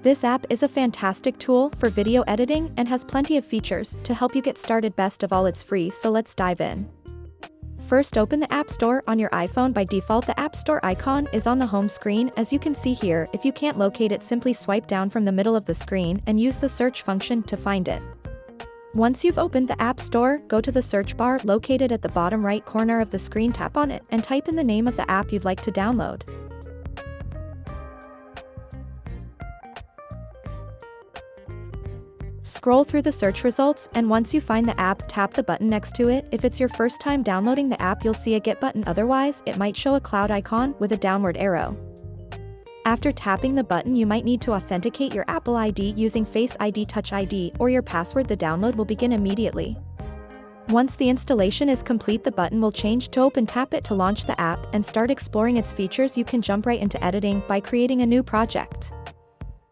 This app is a fantastic tool for video editing and has plenty of features to help you get started. Best of all, it's free, so let's dive in. First, open the App Store on your iPhone. By default, the App Store icon is on the home screen, as you can see here. If you can't locate it, simply swipe down from the middle of the screen and use the search function to find it. Once you've opened the App Store, go to the search bar located at the bottom right corner of the screen, tap on it, and type in the name of the app you'd like to download. Scroll through the search results, and once you find the app, tap the button next to it. If it's your first time downloading the app, you'll see a Get button, otherwise, it might show a cloud icon with a downward arrow. After tapping the button, you might need to authenticate your Apple ID using Face ID, Touch ID, or your password. The download will begin immediately. Once the installation is complete, the button will change to open. Tap it to launch the app and start exploring its features. You can jump right into editing by creating a new project.